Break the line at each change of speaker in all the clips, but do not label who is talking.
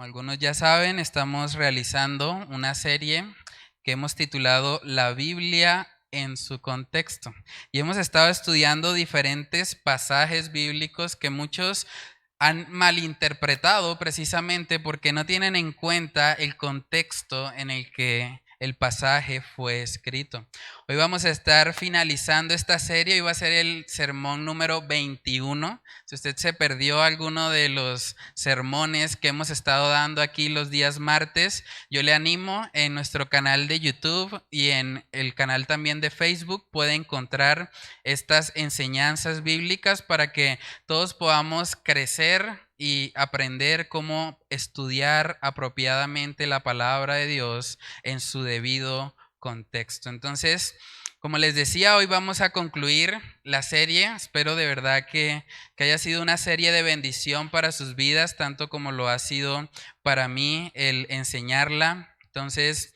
algunos ya saben, estamos realizando una serie que hemos titulado La Biblia en su contexto. Y hemos estado estudiando diferentes pasajes bíblicos que muchos han malinterpretado precisamente porque no tienen en cuenta el contexto en el que el pasaje fue escrito. Hoy vamos a estar finalizando esta serie y va a ser el sermón número 21. Si usted se perdió alguno de los sermones que hemos estado dando aquí los días martes, yo le animo en nuestro canal de YouTube y en el canal también de Facebook puede encontrar estas enseñanzas bíblicas para que todos podamos crecer y aprender cómo estudiar apropiadamente la palabra de Dios en su debido contexto. Entonces, como les decía, hoy vamos a concluir la serie. Espero de verdad que haya sido una serie de bendición para sus vidas, tanto como lo ha sido para mí el enseñarla. Entonces,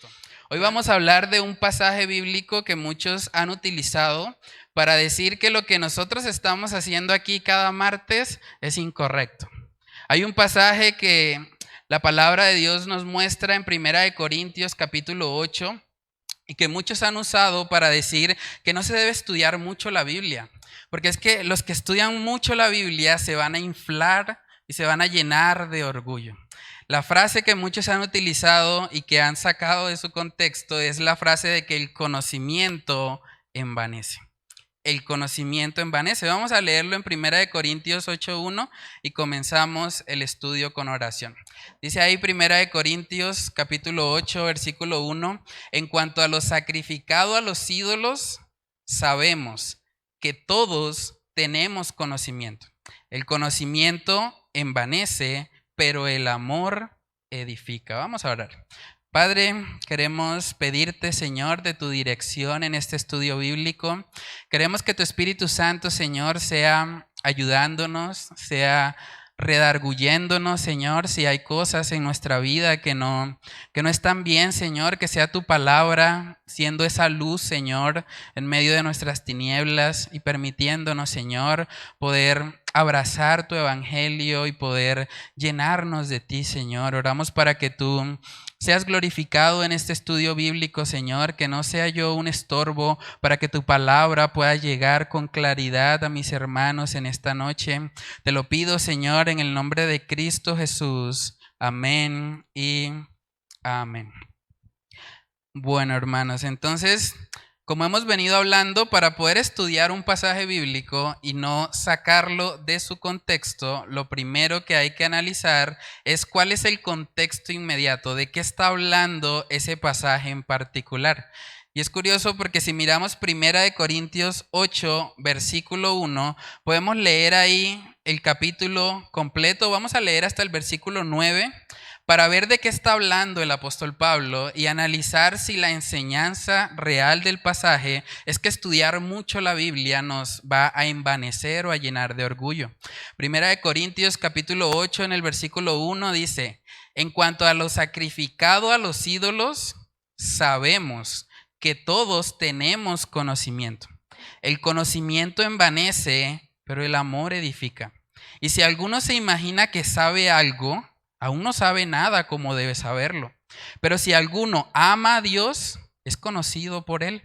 hoy vamos a hablar de un pasaje bíblico que muchos han utilizado para decir que lo que nosotros estamos haciendo aquí cada martes es incorrecto. Hay un pasaje que la palabra de Dios nos muestra en 1 Corintios capítulo 8 y que muchos han usado para decir que no se debe estudiar mucho la Biblia, porque es que los que estudian mucho la Biblia se van a inflar y se van a llenar de orgullo. La frase que muchos han utilizado y que han sacado de su contexto es la frase de que el conocimiento envanece. El conocimiento envanece. Vamos a leerlo en 1 Corintios 8:1 y comenzamos el estudio con oración. Dice ahí 1 Corintios capítulo 8 versículo 1: en cuanto a lo sacrificado a los ídolos, sabemos que todos tenemos conocimiento. El conocimiento envanece, pero el amor edifica. Vamos a orar. Padre, queremos pedirte, Señor, de tu dirección en este estudio bíblico. Queremos que tu Espíritu Santo, Señor, sea ayudándonos, sea redarguyéndonos, Señor, si hay cosas en nuestra vida que no están bien, Señor, que sea tu palabra siendo esa luz, Señor, en medio de nuestras tinieblas y permitiéndonos, Señor, poder abrazar tu evangelio y poder llenarnos de ti, Señor. Oramos para que tú seas glorificado en este estudio bíblico, Señor, que no sea yo un estorbo para que tu palabra pueda llegar con claridad a mis hermanos en esta noche. Te lo pido, Señor, en el nombre de Cristo Jesús. Amén y amén. Bueno, hermanos, entonces, como hemos venido hablando, para poder estudiar un pasaje bíblico y no sacarlo de su contexto, lo primero que hay que analizar es cuál es el contexto inmediato, de qué está hablando ese pasaje en particular. Y es curioso porque si miramos 1 Corintios 8, versículo 1, podemos leer ahí el capítulo completo. Vamos a leer hasta el versículo 9 para ver de qué está hablando el apóstol Pablo y analizar si la enseñanza real del pasaje es que estudiar mucho la Biblia nos va a envanecer o a llenar de orgullo. 1 Corintios capítulo 8 en el versículo 1 dice: en cuanto a lo sacrificado a los ídolos, sabemos que todos tenemos conocimiento. El conocimiento envanece, pero el amor edifica. Y si alguno se imagina que sabe algo, aún no sabe nada como debe saberlo. Pero si alguno ama a Dios, es conocido por él.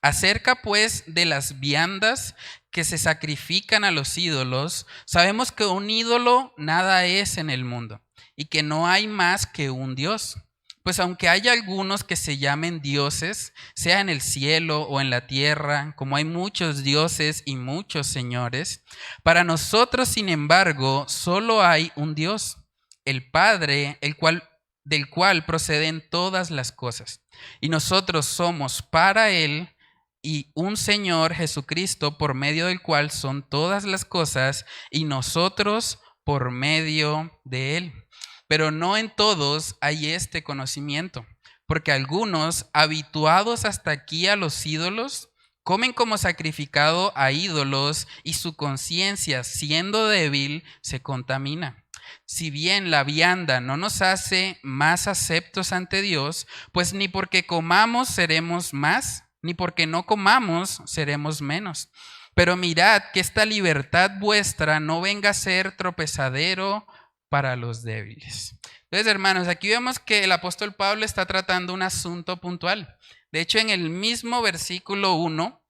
Acerca pues de las viandas que se sacrifican a los ídolos, sabemos que un ídolo nada es en el mundo y que no hay más que un Dios. Pues aunque haya algunos que se llamen dioses, sea en el cielo o en la tierra, como hay muchos dioses y muchos señores, para nosotros, sin embargo, solo hay un Dios, el Padre, del cual proceden todas las cosas. Y nosotros somos para Él y un Señor Jesucristo, por medio del cual son todas las cosas, y nosotros por medio de Él. Pero no en todos hay este conocimiento, porque algunos, habituados hasta aquí a los ídolos, comen como sacrificado a ídolos y su conciencia, siendo débil, se contamina. Si bien la vianda no nos hace más aceptos ante Dios, pues ni porque comamos seremos más, ni porque no comamos seremos menos. Pero mirad que esta libertad vuestra no venga a ser tropezadero para los débiles. Entonces, hermanos, aquí vemos que el apóstol Pablo está tratando un asunto puntual. De hecho, en el mismo versículo 1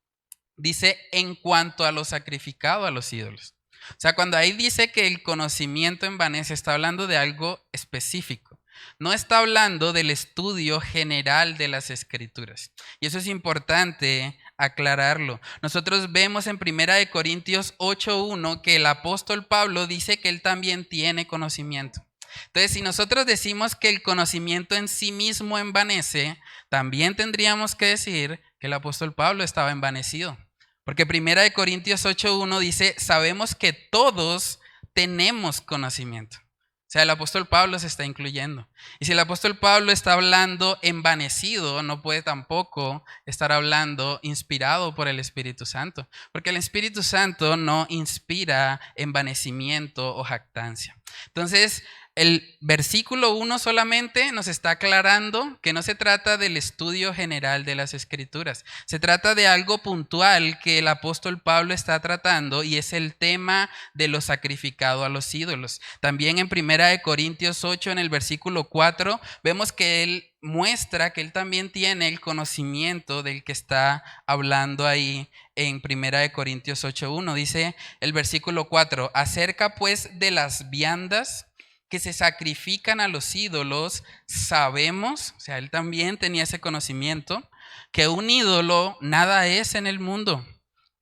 dice en cuanto a lo sacrificado a los ídolos. O sea, cuando ahí dice que el conocimiento envanece, está hablando de algo específico. No está hablando del estudio general de las escrituras. Y eso es importante aclararlo. Nosotros vemos en 1 Corintios 8:1 que el apóstol Pablo dice que él también tiene conocimiento. Entonces, si nosotros decimos que el conocimiento en sí mismo envanece, también tendríamos que decir que el apóstol Pablo estaba envanecido. Porque 1 Corintios 8:1 dice, sabemos que todos tenemos conocimiento. O sea, el apóstol Pablo se está incluyendo. Y si el apóstol Pablo está hablando envanecido, no puede tampoco estar hablando inspirado por el Espíritu Santo. Porque el Espíritu Santo no inspira envanecimiento o jactancia. Entonces, el versículo 1 solamente nos está aclarando que no se trata del estudio general de las Escrituras. Se trata de algo puntual que el apóstol Pablo está tratando y es el tema de lo sacrificado a los ídolos. También en 1 Corintios 8, en el versículo 4, vemos que él muestra que él también tiene el conocimiento del que está hablando ahí en 1 Corintios 8:1. Dice el versículo 4, acerca pues de las viandas que se sacrifican a los ídolos, sabemos, o sea, él también tenía ese conocimiento, que un ídolo nada es en el mundo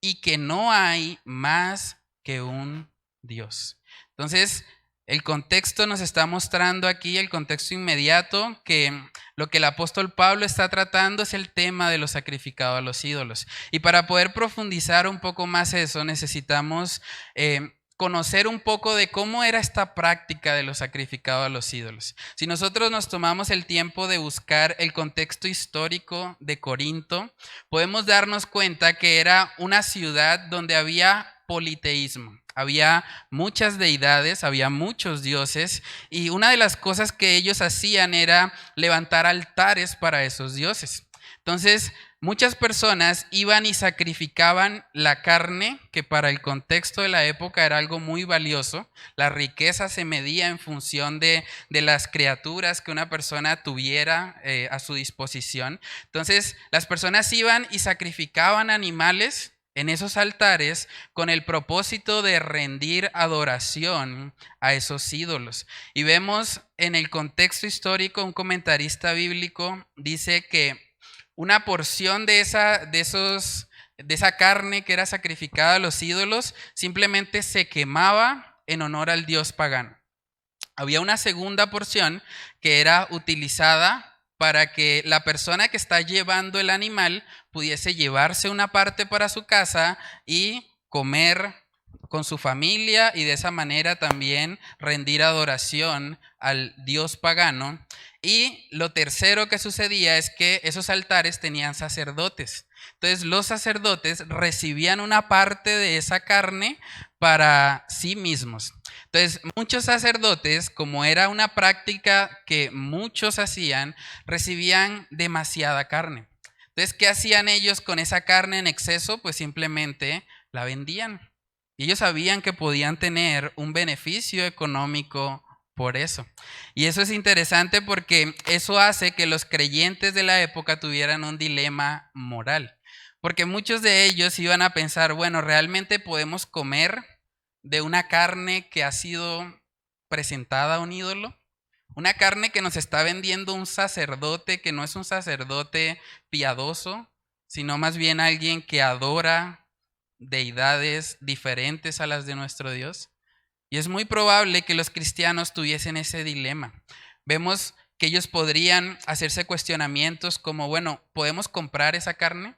y que no hay más que un Dios. Entonces, el contexto nos está mostrando aquí, el contexto inmediato, que lo que el apóstol Pablo está tratando es el tema de lo sacrificado a los ídolos. Y para poder profundizar un poco más eso, necesitamos conocer un poco de cómo era esta práctica de lo sacrificado a los ídolos. Si nosotros nos tomamos el tiempo de buscar el contexto histórico de Corinto, podemos darnos cuenta que era una ciudad donde había politeísmo. Había muchas deidades, había muchos dioses, y una de las cosas que ellos hacían era levantar altares para esos dioses. Entonces, muchas personas iban y sacrificaban la carne, que para el contexto de la época era algo muy valioso. La riqueza se medía en función de las criaturas que una persona tuviera a su disposición. Entonces, las personas iban y sacrificaban animales en esos altares con el propósito de rendir adoración a esos ídolos. Y vemos en el contexto histórico, un comentarista bíblico dice que una porción de esa carne que era sacrificada a los ídolos simplemente se quemaba en honor al dios pagano. Había una segunda porción que era utilizada para que la persona que está llevando el animal pudiese llevarse una parte para su casa y comer con su familia y de esa manera también rendir adoración al dios pagano. Y lo tercero que sucedía es que esos altares tenían sacerdotes. Entonces los sacerdotes recibían una parte de esa carne para sí mismos. Entonces muchos sacerdotes, como era una práctica que muchos hacían, recibían demasiada carne. Entonces, ¿qué hacían ellos con esa carne en exceso? Pues simplemente la vendían. Y ellos sabían que podían tener un beneficio económico por eso. Y eso es interesante porque eso hace que los creyentes de la época tuvieran un dilema moral. Porque muchos de ellos iban a pensar, bueno, ¿realmente podemos comer de una carne que ha sido presentada a un ídolo? Una carne que nos está vendiendo un sacerdote que no es un sacerdote piadoso, sino más bien alguien que adora deidades diferentes a las de nuestro Dios. Y es muy probable que los cristianos tuviesen ese dilema. Vemos que ellos podrían hacerse cuestionamientos como, bueno, ¿podemos comprar esa carne?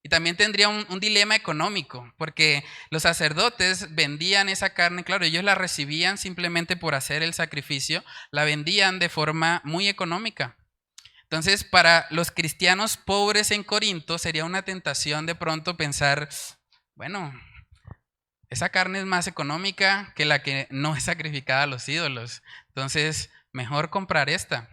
Y también tendría un dilema económico, porque los sacerdotes vendían esa carne, claro, ellos la recibían simplemente por hacer el sacrificio, la vendían de forma muy económica. Entonces, para los cristianos pobres en Corinto sería una tentación de pronto pensar, bueno, esa carne es más económica que la que no es sacrificada a los ídolos. Entonces, mejor comprar esta.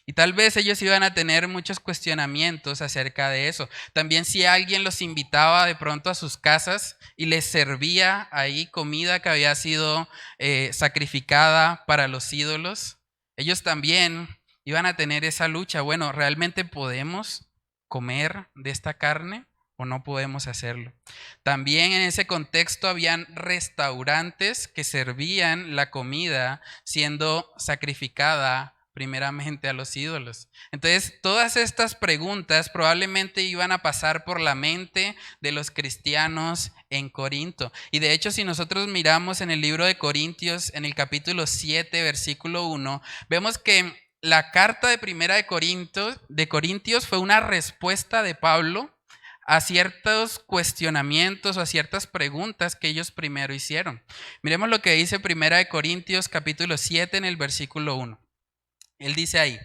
Y tal vez ellos iban a tener muchos cuestionamientos acerca de eso. También si alguien los invitaba de pronto a sus casas y les servía ahí comida que había sido sacrificada para los ídolos, ellos también iban a tener esa lucha. Bueno, ¿realmente podemos comer de esta carne o no podemos hacerlo? También en ese contexto habían restaurantes que servían la comida siendo sacrificada primeramente a los ídolos. Entonces, todas estas preguntas probablemente iban a pasar por la mente de los cristianos en Corinto. Y de hecho, si nosotros miramos en el libro de Corintios, en el capítulo 7, versículo 1, vemos que la carta de Primera de Corintios fue una respuesta de Pablo a ciertos cuestionamientos o a ciertas preguntas que ellos primero hicieron. Miremos lo que dice Primera de Corintios capítulo 7 en el versículo 1. Él dice ahí,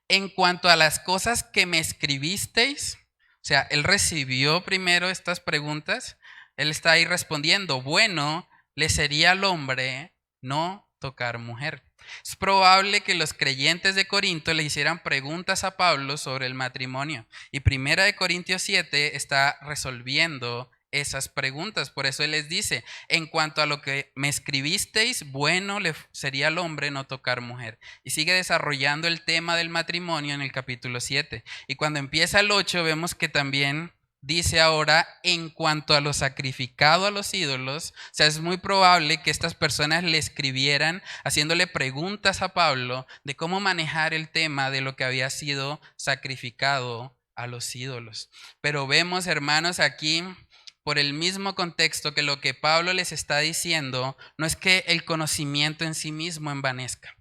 en cuanto a las cosas que me escribisteis, o sea, él recibió primero estas preguntas, él está ahí respondiendo, bueno, le sería al hombre no tocar mujer. Es probable que los creyentes de Corinto le hicieran preguntas a Pablo sobre el matrimonio. Y Primera de Corintios 7 está resolviendo esas preguntas. Por eso él les dice, en cuanto a lo que me escribisteis, bueno le sería al hombre no tocar mujer. Y sigue desarrollando el tema del matrimonio en el capítulo 7. Y cuando empieza el 8 vemos que también dice ahora, en cuanto a lo sacrificado a los ídolos, o sea, es muy probable que estas personas le escribieran haciéndole preguntas a Pablo de cómo manejar el tema de lo que había sido sacrificado a los ídolos. Pero vemos, hermanos, aquí por el mismo contexto que lo que Pablo les está diciendo no es que el conocimiento en sí mismo envanezca.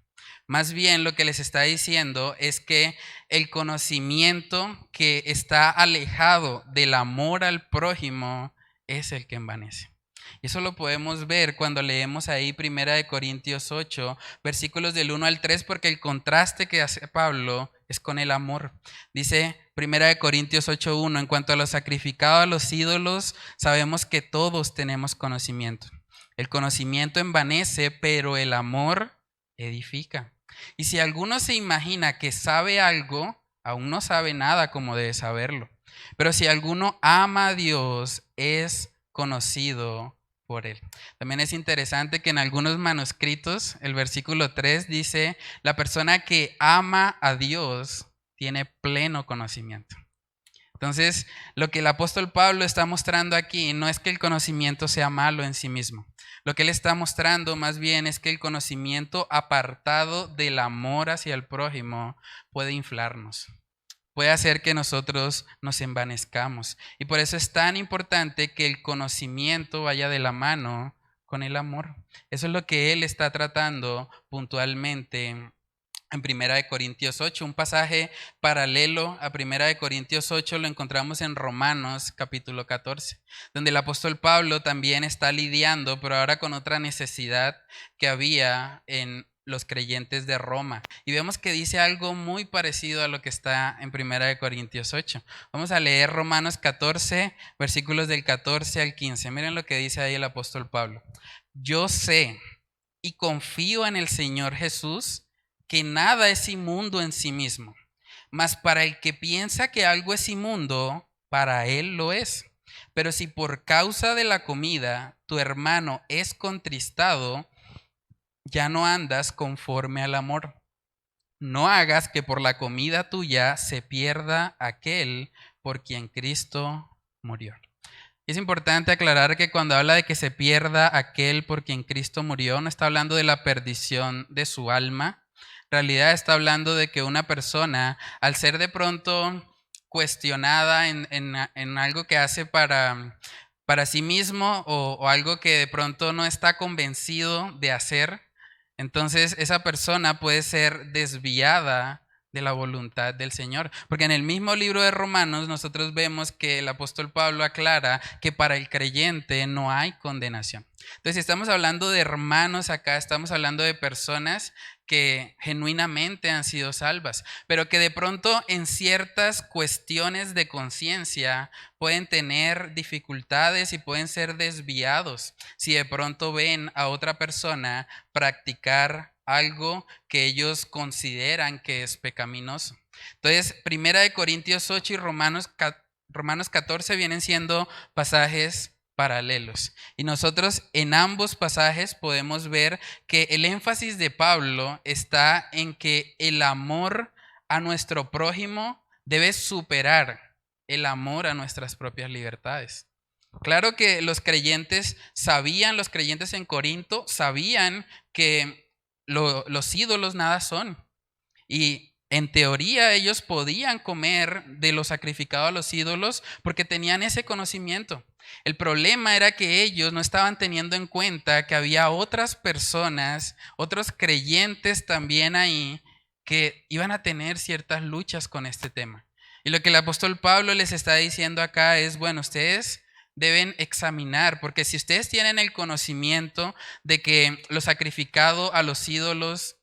Más bien lo que les está diciendo es que el conocimiento que está alejado del amor al prójimo es el que envanece. Y eso lo podemos ver cuando leemos ahí Primera de Corintios 8, versículos del 1 al 3, porque el contraste que hace Pablo es con el amor. Dice Primera de Corintios 8:1, en cuanto a lo sacrificado a los ídolos, sabemos que todos tenemos conocimiento. El conocimiento envanece, pero el amor edifica. Y si alguno se imagina que sabe algo, aún no sabe nada como debe saberlo. Pero si alguno ama a Dios, es conocido por él. También es interesante que en algunos manuscritos el versículo 3 dice, la persona que ama a Dios tiene pleno conocimiento. Entonces, lo que el apóstol Pablo está mostrando aquí no es que el conocimiento sea malo en sí mismo. Lo que él está mostrando más bien es que el conocimiento apartado del amor hacia el prójimo puede inflarnos. Puede hacer que nosotros nos envanezcamos. Y por eso es tan importante que el conocimiento vaya de la mano con el amor. Eso es lo que él está tratando puntualmente en Primera de Corintios 8, un pasaje paralelo a Primera de Corintios 8 lo encontramos en Romanos capítulo 14, donde el apóstol Pablo también está lidiando, pero ahora con otra necesidad que había en los creyentes de Roma. Y vemos que dice algo muy parecido a lo que está en Primera de Corintios 8. Vamos a leer Romanos 14, versículos del 14 al 15. Miren lo que dice ahí el apóstol Pablo. Yo sé y confío en el Señor Jesús que nada es inmundo en sí mismo, mas para el que piensa que algo es inmundo, para él lo es. Pero si por causa de la comida tu hermano es contristado, ya no andas conforme al amor. No hagas que por la comida tuya se pierda aquel por quien Cristo murió. Es importante aclarar que cuando habla de que se pierda aquel por quien Cristo murió, no está hablando de la perdición de su alma. En realidad está hablando de que una persona, al ser de pronto cuestionada en algo que hace para sí mismo o algo que de pronto no está convencido de hacer, entonces esa persona puede ser desviada de la voluntad del Señor. Porque en el mismo libro de Romanos nosotros vemos que el apóstol Pablo aclara que para el creyente no hay condenación. Entonces, si estamos hablando de hermanos acá, estamos hablando de personas que genuinamente han sido salvas, pero que de pronto en ciertas cuestiones de conciencia pueden tener dificultades y pueden ser desviados si de pronto ven a otra persona practicar algo que ellos consideran que es pecaminoso. Entonces, Primera de Corintios 8 y Romanos 14 vienen siendo pasajes paralelos. Y nosotros en ambos pasajes podemos ver que el énfasis de Pablo está en que el amor a nuestro prójimo debe superar el amor a nuestras propias libertades. Claro que los creyentes en Corinto sabían que los ídolos nada son. Y en teoría ellos podían comer de lo sacrificado a los ídolos porque tenían ese conocimiento. El problema era que ellos no estaban teniendo en cuenta que había otras personas, otros creyentes también ahí, que iban a tener ciertas luchas con este tema. Y lo que el apóstol Pablo les está diciendo acá es, bueno, ustedes deben examinar, porque si ustedes tienen el conocimiento de que lo sacrificado a los ídolos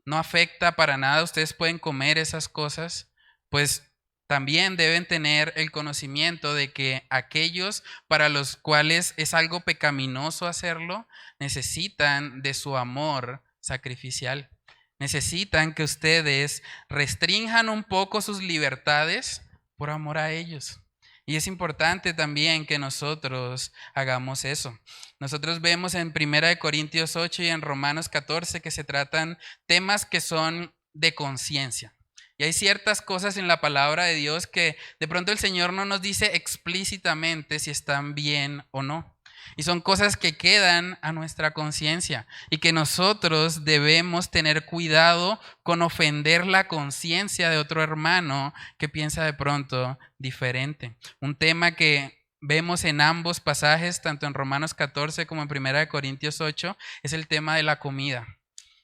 no afecta para nada, ustedes pueden comer esas cosas, pues también deben tener el conocimiento de que aquellos para los cuales es algo pecaminoso hacerlo, necesitan de su amor sacrificial. Necesitan que ustedes restrinjan un poco sus libertades por amor a ellos. Y es importante también que nosotros hagamos eso. Nosotros vemos en 1 Corintios 8 y en Romanos 14 que se tratan temas que son de conciencia. Y hay ciertas cosas en la palabra de Dios que de pronto el Señor no nos dice explícitamente si están bien o no. Y son cosas que quedan a nuestra conciencia y que nosotros debemos tener cuidado con ofender la conciencia de otro hermano que piensa de pronto diferente. Un tema que vemos en ambos pasajes, tanto en Romanos 14 como en 1 Corintios 8, es el tema de la comida.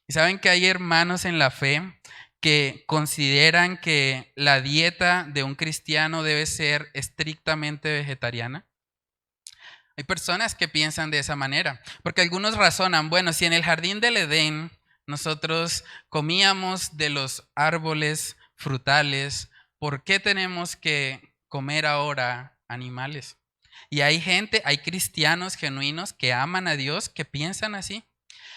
Y saben que hay hermanos en la fe que consideran que la dieta de un cristiano debe ser estrictamente vegetariana. Hay personas que piensan de esa manera, porque algunos razonan, bueno, si en el jardín del Edén nosotros comíamos de los árboles frutales, ¿por qué tenemos que comer ahora animales? Y hay cristianos genuinos que aman a Dios, que piensan así.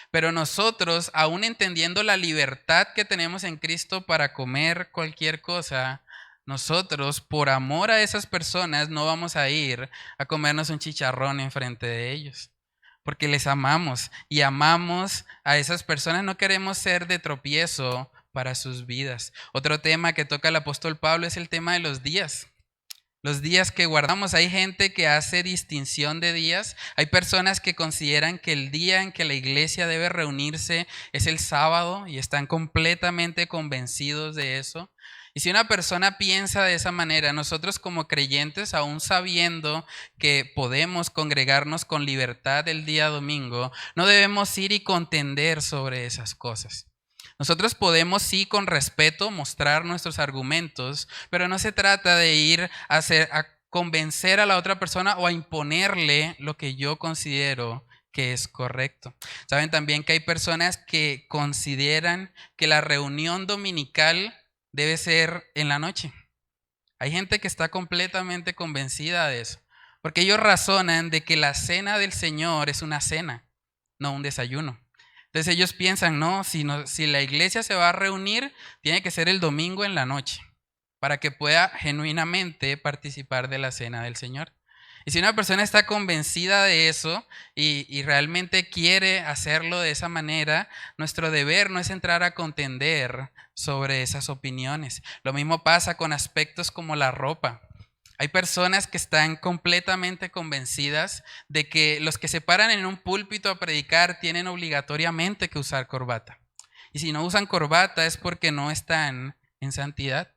Pero nosotros, aún entendiendo la libertad que tenemos en Cristo para comer cualquier cosa, nosotros, por amor a esas personas, no vamos a ir a comernos un chicharrón enfrente de ellos, porque les amamos y amamos a esas personas, no queremos ser de tropiezo para sus vidas. Otro tema que toca el apóstol Pablo es el tema de los días. Los días que guardamos, hay gente que hace distinción de días, hay personas que consideran que el día en que la iglesia debe reunirse es el sábado y están completamente convencidos de eso. Y si una persona piensa de esa manera, nosotros como creyentes, aún sabiendo que podemos congregarnos con libertad el día domingo, no debemos ir y contender sobre esas cosas. Nosotros podemos sí con respeto mostrar nuestros argumentos, pero no se trata de ir a convencer a la otra persona o a imponerle lo que yo considero que es correcto. Saben también que hay personas que consideran que la reunión dominical debe ser en la noche. Hay gente que está completamente convencida de eso, porque ellos razonan de que la cena del Señor es una cena, no un desayuno. Entonces ellos piensan, no, si la iglesia se va a reunir, tiene que ser el domingo en la noche, para que pueda genuinamente participar de la cena del Señor. Y si una persona está convencida de eso y realmente quiere hacerlo de esa manera, nuestro deber no es entrar a contender sobre esas opiniones. Lo mismo pasa con aspectos como la ropa. Hay personas que están completamente convencidas de que los que se paran en un púlpito a predicar tienen obligatoriamente que usar corbata. Y si no usan corbata es porque no están en santidad.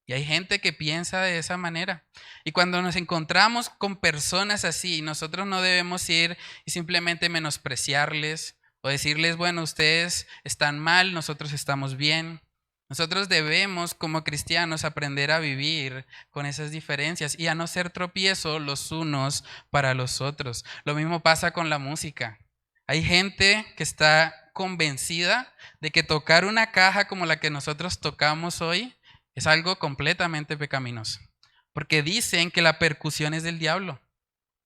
Y hay gente que piensa de esa manera. Y cuando nos encontramos con personas así, nosotros no debemos ir y simplemente menospreciarles o decirles, bueno, ustedes están mal, nosotros estamos bien. Nosotros debemos como cristianos aprender a vivir con esas diferencias y a no ser tropiezo los unos para los otros. Lo mismo pasa con la música. Hay gente que está convencida de que tocar una caja como la que nosotros tocamos hoy es algo completamente pecaminoso, porque dicen que la percusión es del diablo.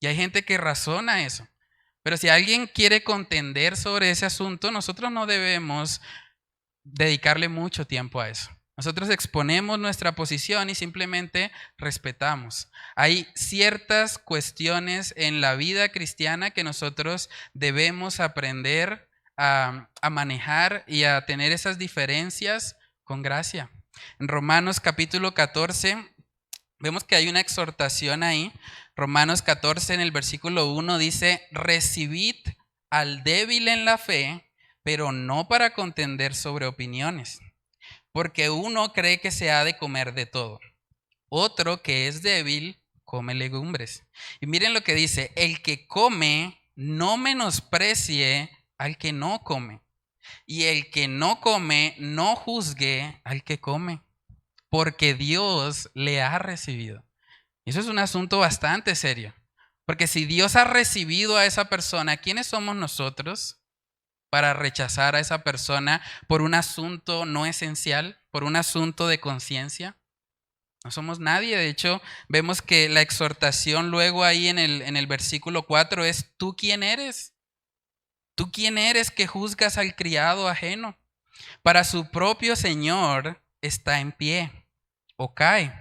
Y hay gente que razona eso. Pero si alguien quiere contender sobre ese asunto, nosotros no debemos dedicarle mucho tiempo a eso. Nosotros exponemos nuestra posición y simplemente respetamos. Hay ciertas cuestiones en la vida cristiana que nosotros debemos aprender a manejar y a tener esas diferencias con gracia. En Romanos capítulo 14 vemos que hay una exhortación ahí. Romanos 14 en el versículo 1 dice: recibid al débil en la fe, pero no para contender sobre opiniones. Porque uno cree que se ha de comer de todo. Otro que es débil come legumbres. Y miren lo que dice: el que come no menosprecie al que no come. Y el que no come no juzgue al que come, porque Dios le ha recibido. Y eso es un asunto bastante serio. Porque si Dios ha recibido a esa persona, ¿quiénes somos nosotros para rechazar a esa persona por un asunto no esencial, por un asunto de conciencia? No somos nadie. De hecho, vemos que la exhortación luego ahí en el versículo 4 es: ¿tú quién eres? ¿Tú quién eres que juzgas al criado ajeno? Para su propio Señor está en pie o cae,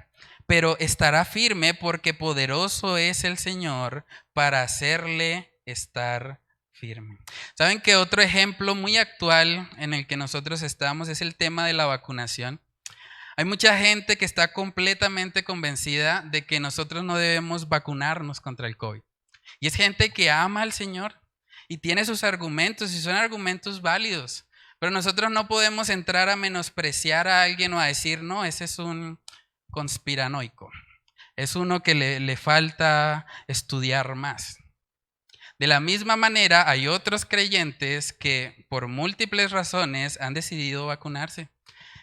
pero estará firme porque poderoso es el Señor para hacerle estar firme. ¿Saben que otro ejemplo muy actual en el que nosotros estamos es el tema de la vacunación? Hay mucha gente que está completamente convencida de que nosotros no debemos vacunarnos contra el COVID. Y es gente que ama al Señor y tiene sus argumentos y son argumentos válidos. Pero nosotros no podemos entrar a menospreciar a alguien o a decir: no, ese es un conspiranoico. Es uno que le falta estudiar más. De la misma manera, hay otros creyentes que por múltiples razones han decidido vacunarse.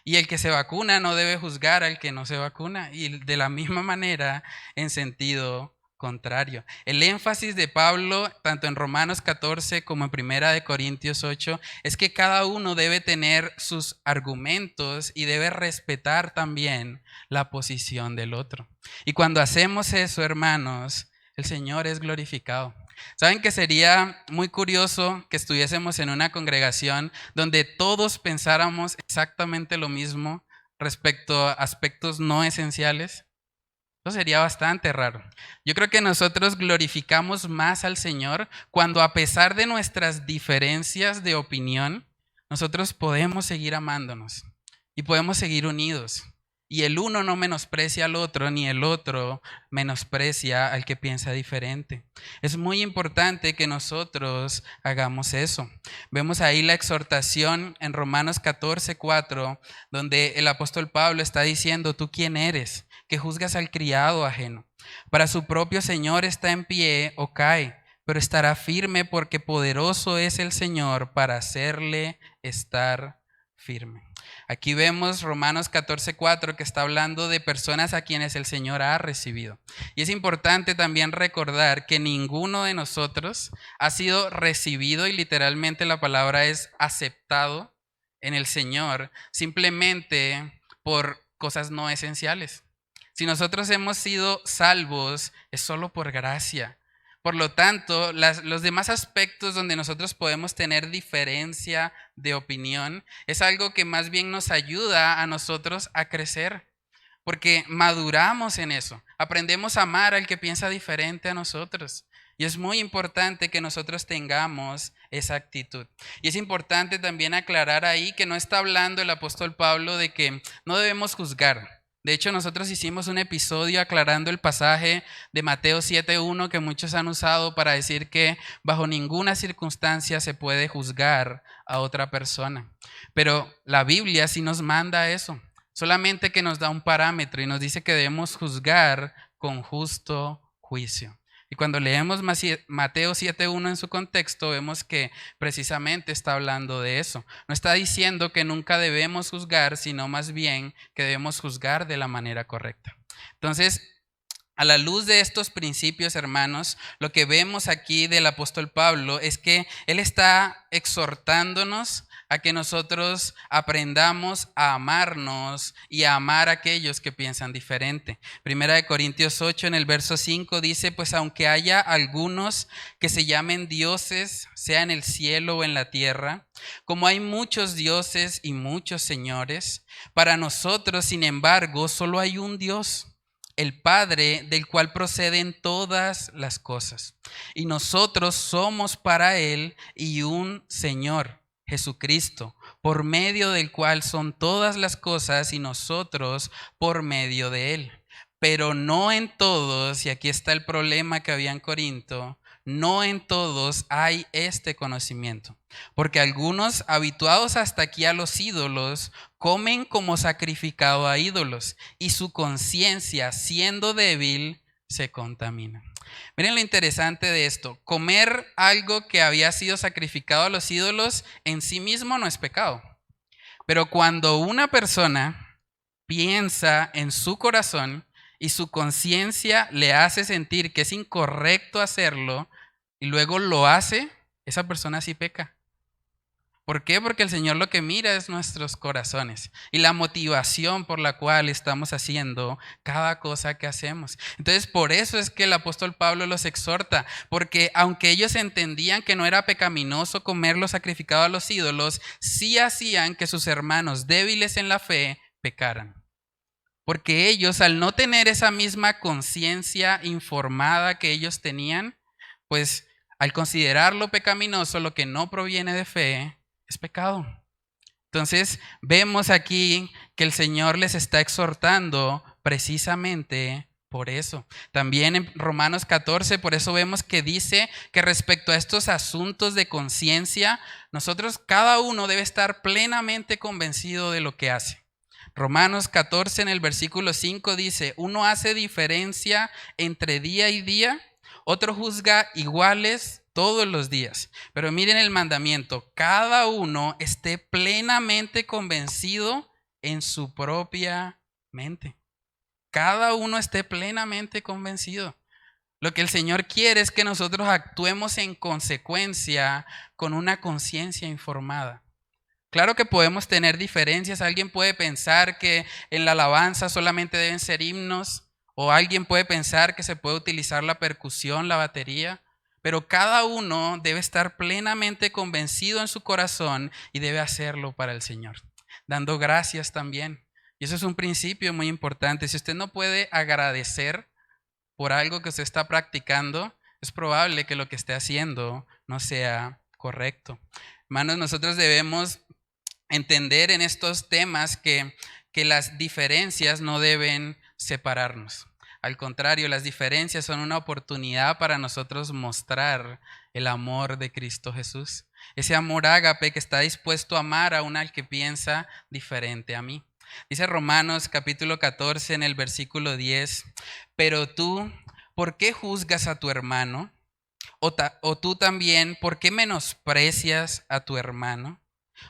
Y el que se vacuna no debe juzgar al que no se vacuna. Y de la misma manera, en sentido contrario. El énfasis de Pablo, tanto en Romanos 14 como en Primera de Corintios 8, es que cada uno debe tener sus argumentos y debe respetar también la posición del otro. Y cuando hacemos eso, hermanos, el Señor es glorificado. ¿Saben que sería muy curioso que estuviésemos en una congregación donde todos pensáramos exactamente lo mismo respecto a aspectos no esenciales? Eso sería bastante raro. Yo creo que nosotros glorificamos más al Señor cuando, a pesar de nuestras diferencias de opinión, nosotros podemos seguir amándonos y podemos seguir unidos. Y el uno no menosprecia al otro, ni el otro menosprecia al que piensa diferente. Es muy importante que nosotros hagamos eso. Vemos ahí la exhortación en Romanos 14:4, donde el apóstol Pablo está diciendo: ¿tú quién eres que juzgas al criado ajeno? Para su propio Señor está en pie o cae, pero estará firme porque poderoso es el Señor para hacerle estar firme. Aquí vemos Romanos 14:4, que está hablando de personas a quienes el Señor ha recibido. Y es importante también recordar que ninguno de nosotros ha sido recibido, y literalmente la palabra es aceptado en el Señor, simplemente por cosas no esenciales. Si nosotros hemos sido salvos, es solo por gracia. Por lo tanto, los demás aspectos donde nosotros podemos tener diferencia de opinión es algo que más bien nos ayuda a nosotros a crecer, porque maduramos en eso, aprendemos a amar al que piensa diferente a nosotros. Y es muy importante que nosotros tengamos esa actitud. Y es importante también aclarar ahí que no está hablando el apóstol Pablo de que no debemos juzgar. De hecho, nosotros hicimos un episodio aclarando el pasaje de Mateo 7:1 que muchos han usado para decir que bajo ninguna circunstancia se puede juzgar a otra persona. Pero la Biblia sí nos manda eso, solamente que nos da un parámetro y nos dice que debemos juzgar con justo juicio. Y cuando leemos Mateo 7:1 en su contexto, vemos que precisamente está hablando de eso. No está diciendo que nunca debemos juzgar, sino más bien que debemos juzgar de la manera correcta. Entonces, a la luz de estos principios, hermanos, lo que vemos aquí del apóstol Pablo es que él está exhortándonos a que nosotros aprendamos a amarnos y a amar a aquellos que piensan diferente. Primera de Corintios 8 en el verso 5 dice, pues aunque haya algunos que se llamen dioses, sea en el cielo o en la tierra, como hay muchos dioses y muchos señores, para nosotros, sin embargo, solo hay un Dios, el Padre, del cual proceden todas las cosas. Y nosotros somos para Él y un Señor, Jesucristo, por medio del cual son todas las cosas y nosotros por medio de Él. Pero no en todos, y aquí está el problema que había en Corinto, no en todos hay este conocimiento, porque algunos, habituados hasta aquí a los ídolos, comen como sacrificado a ídolos, y su conciencia, siendo débil, se contamina. Miren lo interesante de esto. Comer algo que había sido sacrificado a los ídolos en sí mismo no es pecado. Pero cuando una persona piensa en su corazón y su conciencia le hace sentir que es incorrecto hacerlo y luego lo hace, esa persona sí peca. ¿Por qué? Porque el Señor lo que mira es nuestros corazones y la motivación por la cual estamos haciendo cada cosa que hacemos. Entonces, por eso es que el apóstol Pablo los exhorta, porque aunque ellos entendían que no era pecaminoso comer lo sacrificado a los ídolos, sí hacían que sus hermanos débiles en la fe pecaran. Porque ellos, al no tener esa misma conciencia informada que ellos tenían, pues al considerarlo pecaminoso, lo que no proviene de fe, es pecado. Entonces vemos aquí que el Señor les está exhortando precisamente por eso. También en Romanos 14, por eso vemos que dice que respecto a estos asuntos de conciencia, nosotros cada uno debe estar plenamente convencido de lo que hace. Romanos 14 en el versículo 5 dice, uno hace diferencia entre día y día, otro juzga iguales todos los días. Pero miren el mandamiento, cada uno esté plenamente convencido en su propia mente. Cada uno esté plenamente convencido. Lo que el Señor quiere es que nosotros actuemos en consecuencia con una conciencia informada. Claro que podemos tener diferencias. Alguien puede pensar que en la alabanza solamente deben ser himnos, o alguien puede pensar que se puede utilizar la percusión, la batería. Pero cada uno debe estar plenamente convencido en su corazón y debe hacerlo para el Señor, dando gracias también. Y eso es un principio muy importante. Si usted no puede agradecer por algo que usted está practicando, es probable que lo que esté haciendo no sea correcto. Hermanos, nosotros debemos entender en estos temas que las diferencias no deben separarnos. Al contrario, las diferencias son una oportunidad para nosotros mostrar el amor de Cristo Jesús. Ese amor ágape que está dispuesto a amar a al que piensa diferente a mí. Dice Romanos capítulo 14 en el versículo 10, pero tú, ¿por qué juzgas a tu hermano? O tú también, ¿por qué menosprecias a tu hermano?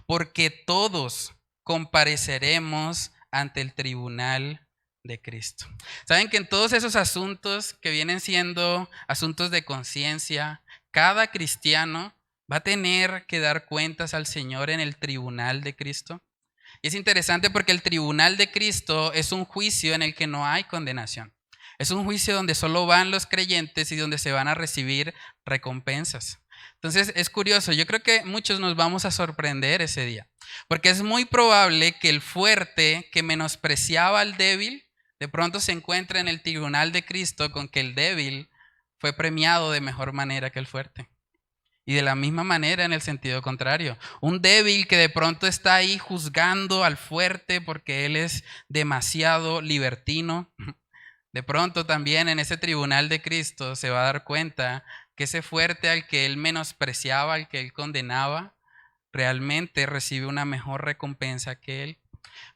Porque todos compareceremos ante el tribunal de Cristo. Saben que en todos esos asuntos que vienen siendo asuntos de conciencia, cada cristiano va a tener que dar cuentas al Señor en el tribunal de Cristo. Y es interesante porque el tribunal de Cristo es un juicio en el que no hay condenación. Es un juicio donde solo van los creyentes y donde se van a recibir recompensas. Entonces es curioso, yo creo que muchos nos vamos a sorprender ese día, porque es muy probable que el fuerte que menospreciaba al débil, de pronto se encuentre en el tribunal de Cristo con que el débil fue premiado de mejor manera que el fuerte. Y de la misma manera en el sentido contrario. Un débil que de pronto está ahí juzgando al fuerte porque él es demasiado libertino, de pronto también en ese tribunal de Cristo se va a dar cuenta que ese fuerte al que él menospreciaba, al que él condenaba, realmente recibe una mejor recompensa que él.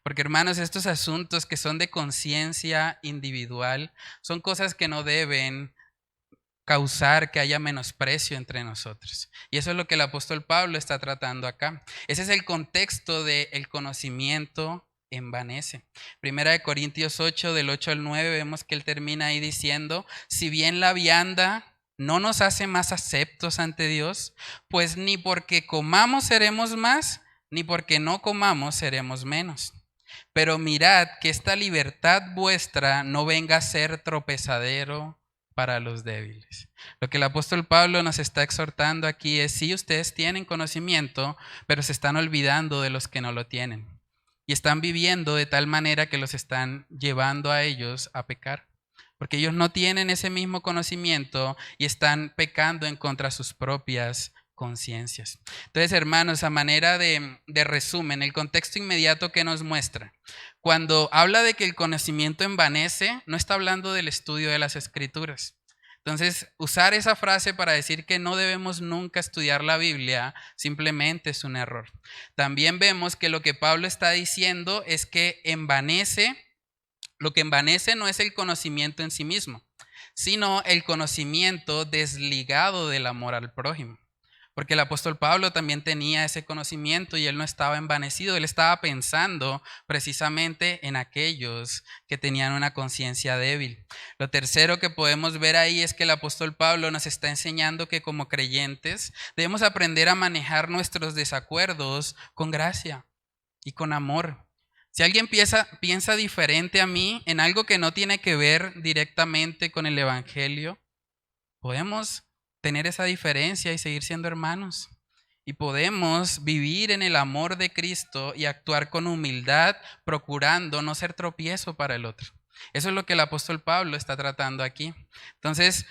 Porque hermanos, estos asuntos que son de conciencia individual son cosas que no deben causar que haya menosprecio entre nosotros. Y eso es lo que el apóstol Pablo está tratando acá. Ese es el contexto del conocimiento envanece. Primera de Corintios 8, del 8 al 9, vemos que él termina ahí diciendo, si bien la vianda no nos hace más aceptos ante Dios, pues ni porque comamos seremos más, ni porque no comamos seremos menos. Pero mirad que esta libertad vuestra no venga a ser tropezadero para los débiles. Lo que el apóstol Pablo nos está exhortando aquí es: sí, ustedes tienen conocimiento, pero se están olvidando de los que no lo tienen. Y están viviendo de tal manera que los están llevando a ellos a pecar. Porque ellos no tienen ese mismo conocimiento y están pecando en contra de sus propias conciencias. Entonces, hermanos, a manera de resumen, el contexto inmediato que nos muestra, cuando habla de que el conocimiento envanece, no está hablando del estudio de las Escrituras. Entonces, usar esa frase para decir que no debemos nunca estudiar la Biblia simplemente es un error. También vemos que lo que Pablo está diciendo es que lo que envanece no es el conocimiento en sí mismo, sino el conocimiento desligado del amor al prójimo. Porque el apóstol Pablo también tenía ese conocimiento y él no estaba envanecido, él estaba pensando precisamente en aquellos que tenían una conciencia débil. Lo tercero que podemos ver ahí es que el apóstol Pablo nos está enseñando que como creyentes debemos aprender a manejar nuestros desacuerdos con gracia y con amor. Si alguien piensa diferente a mí en algo que no tiene que ver directamente con el evangelio, podemos tener esa diferencia y seguir siendo hermanos. Y podemos vivir en el amor de Cristo y actuar con humildad, procurando no ser tropiezo para el otro. Eso es lo que el apóstol Pablo está tratando aquí. Entonces,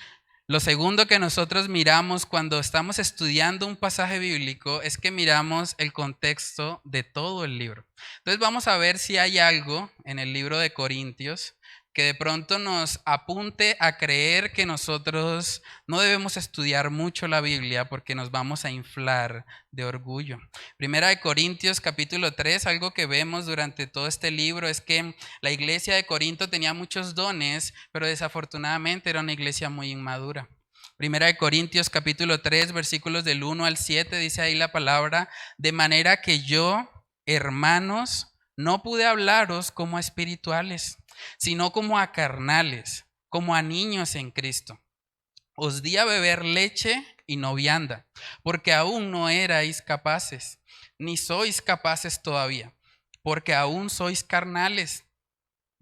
lo segundo que nosotros miramos cuando estamos estudiando un pasaje bíblico es que miramos el contexto de todo el libro. Entonces vamos a ver si hay algo en el libro de Corintios que de pronto nos apunte a creer que nosotros no debemos estudiar mucho la Biblia porque nos vamos a inflar de orgullo. Primera de Corintios capítulo 3, algo que vemos durante todo este libro es que la iglesia de Corinto tenía muchos dones, pero desafortunadamente era una iglesia muy inmadura. Primera de Corintios capítulo 3, versículos del 1 al 7, dice ahí la palabra: de manera que yo, hermanos, no pude hablaros como a espirituales, sino como a carnales, como a niños en Cristo. Os di a beber leche y no vianda, porque aún no erais capaces, ni sois capaces todavía, porque aún sois carnales.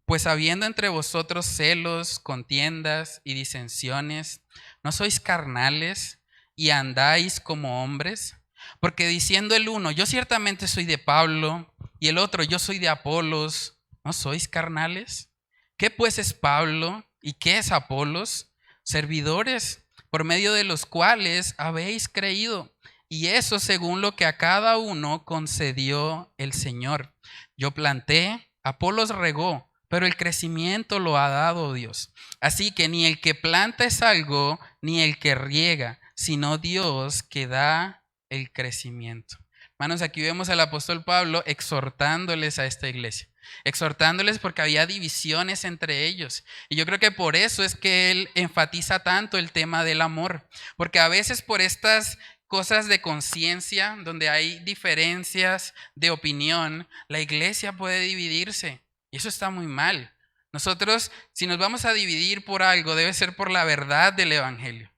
Pues habiendo entre vosotros celos, contiendas y disensiones, ¿no sois carnales y andáis como hombres? Porque diciendo el uno: yo ciertamente soy de Pablo, y el otro: yo soy de Apolos, ¿no sois carnales? ¿Qué pues es Pablo y qué es Apolos? Servidores, por medio de los cuales habéis creído, y eso según lo que a cada uno concedió el Señor. Yo planté, Apolos regó, pero el crecimiento lo ha dado Dios. Así que ni el que planta es algo, ni el que riega, sino Dios que da el crecimiento. Hermanos, aquí vemos al apóstol Pablo exhortándoles a esta iglesia. Exhortándoles porque había divisiones entre ellos. Y yo creo que por eso es que él enfatiza tanto el tema del amor. Porque a veces por estas cosas de conciencia, donde hay diferencias de opinión, la iglesia puede dividirse. Y eso está muy mal. Nosotros, si nos vamos a dividir por algo, debe ser por la verdad del evangelio.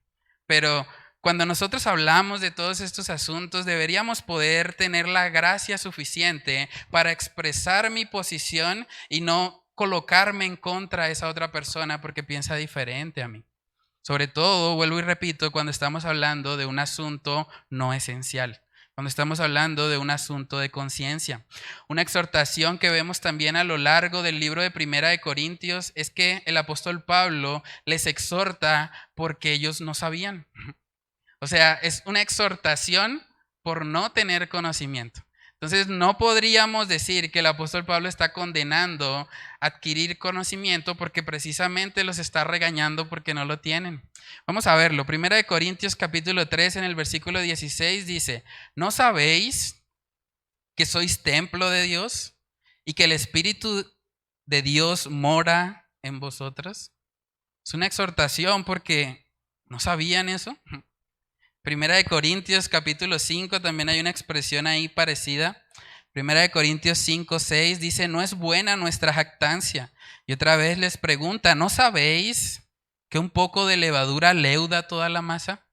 Pero cuando nosotros hablamos de todos estos asuntos, deberíamos poder tener la gracia suficiente para expresar mi posición y no colocarme en contra de esa otra persona porque piensa diferente a mí. Sobre todo, vuelvo y repito, cuando estamos hablando de un asunto no esencial, cuando estamos hablando de un asunto de conciencia. Una exhortación que vemos también a lo largo del libro de Primera de Corintios es que el apóstol Pablo les exhorta porque ellos no sabían. O sea, es una exhortación por no tener conocimiento. Entonces, no podríamos decir que el apóstol Pablo está condenando a adquirir conocimiento porque precisamente los está regañando porque no lo tienen. Vamos a verlo. Primera de Corintios capítulo 3 en el versículo 16 dice: ¿no sabéis que sois templo de Dios y que el Espíritu de Dios mora en vosotros? Es una exhortación porque no sabían eso. Primera de Corintios capítulo 5 también hay una expresión ahí parecida. Primera de Corintios 5, 6 dice: no es buena nuestra jactancia. Y otra vez les pregunta: ¿no sabéis que un poco de levadura leuda toda la masa?